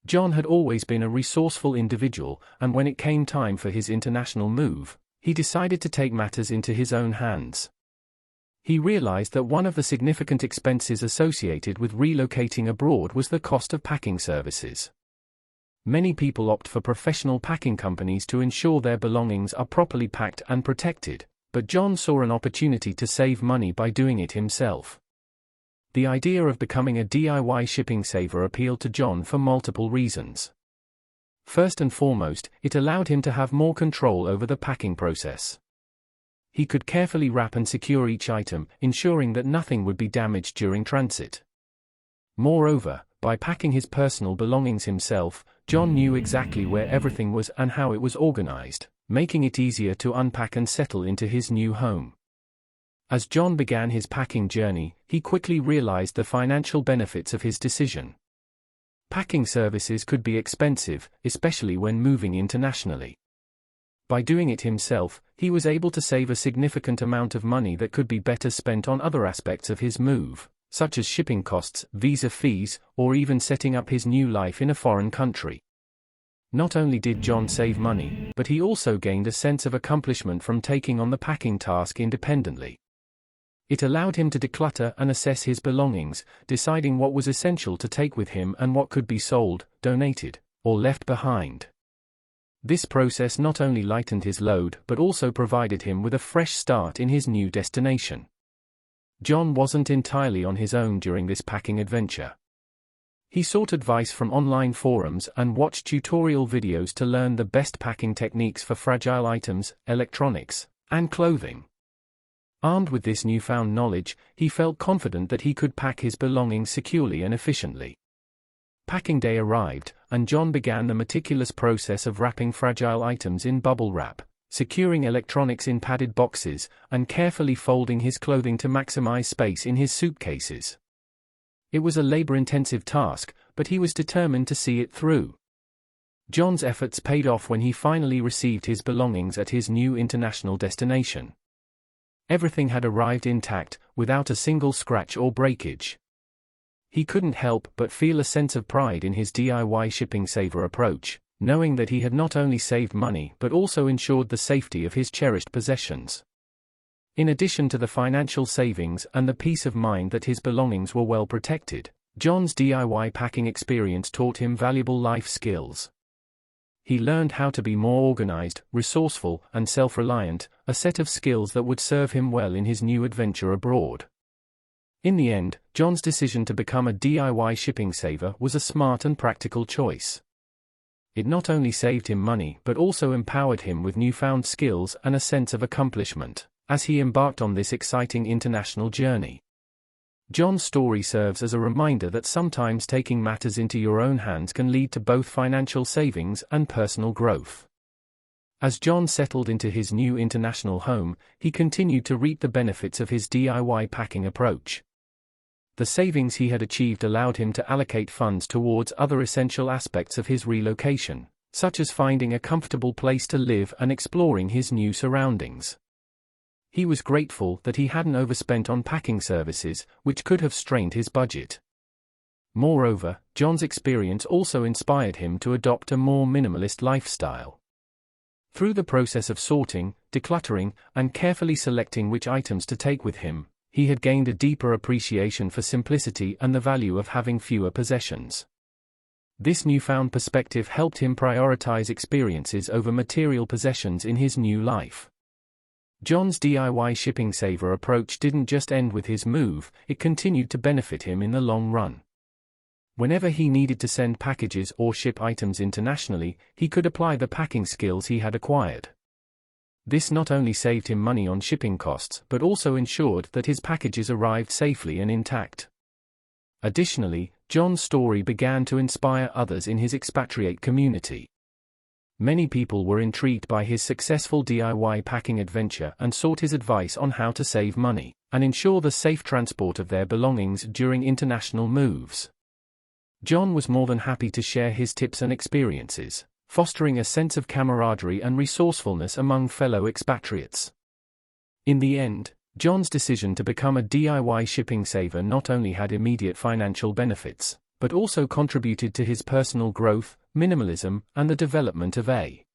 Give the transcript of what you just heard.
John had always been a resourceful individual, and when it came time for his international move, he decided to take matters into his own hands. He realized that one of the significant expenses associated with relocating abroad was the cost of packing services. Many people opt for professional packing companies to ensure their belongings are properly packed and protected, but John saw an opportunity to save money by doing it himself. The idea of becoming a DIY shipping saver appealed to John for multiple reasons. First and foremost, it allowed him to have more control over the packing process. He could carefully wrap and secure each item, ensuring that nothing would be damaged during transit. Moreover, by packing his personal belongings himself, John knew exactly where everything was and how it was organized, making it easier to unpack and settle into his new home. As John began his packing journey, he quickly realized the financial benefits of his decision. Packing services could be expensive, especially when moving internationally. By doing it himself, he was able to save a significant amount of money that could be better spent on other aspects of his move, such as shipping costs, visa fees, or even setting up his new life in a foreign country. Not only did John save money, but he also gained a sense of accomplishment from taking on the packing task independently. It allowed him to declutter and assess his belongings, deciding what was essential to take with him and what could be sold, donated, or left behind. This process not only lightened his load but also provided him with a fresh start in his new destination. John wasn't entirely on his own during this packing adventure. He sought advice from online forums and watched tutorial videos to learn the best packing techniques for fragile items, electronics, and clothing. Armed with this newfound knowledge, he felt confident that he could pack his belongings securely and efficiently. Packing day arrived, and John began the meticulous process of wrapping fragile items in bubble wrap, securing electronics in padded boxes, and carefully folding his clothing to maximize space in his suitcases. It was a labor-intensive task, but he was determined to see it through. John's efforts paid off when he finally received his belongings at his new international destination. Everything had arrived intact, without a single scratch or breakage. He couldn't help but feel a sense of pride in his DIY shipping saver approach, knowing that he had not only saved money but also ensured the safety of his cherished possessions. In addition to the financial savings and the peace of mind that his belongings were well protected, John's DIY packing experience taught him valuable life skills. He learned how to be more organized, resourceful, and self-reliant, a set of skills that would serve him well in his new adventure abroad. In the end, John's decision to become a DIY shipping saver was a smart and practical choice. It not only saved him money but also empowered him with newfound skills and a sense of accomplishment, as he embarked on this exciting international journey. John's story serves as a reminder that sometimes taking matters into your own hands can lead to both financial savings and personal growth. As John settled into his new international home, he continued to reap the benefits of his DIY packing approach. The savings he had achieved allowed him to allocate funds towards other essential aspects of his relocation, such as finding a comfortable place to live and exploring his new surroundings. He was grateful that he hadn't overspent on packing services, which could have strained his budget. Moreover, John's experience also inspired him to adopt a more minimalist lifestyle. Through the process of sorting, decluttering, and carefully selecting which items to take with him, he had gained a deeper appreciation for simplicity and the value of having fewer possessions. This newfound perspective helped him prioritize experiences over material possessions in his new life. John's DIY shipping saver approach didn't just end with his move, it continued to benefit him in the long run. Whenever he needed to send packages or ship items internationally, he could apply the packing skills he had acquired. This not only saved him money on shipping costs but also ensured that his packages arrived safely and intact. Additionally, John's story began to inspire others in his expatriate community. Many people were intrigued by his successful DIY packing adventure and sought his advice on how to save money and ensure the safe transport of their belongings during international moves. John was more than happy to share his tips and experiences, fostering a sense of camaraderie and resourcefulness among fellow expatriates. In the end, John's decision to become a DIY shipping saver not only had immediate financial benefits, but also contributed to his personal growth, minimalism, and the development of a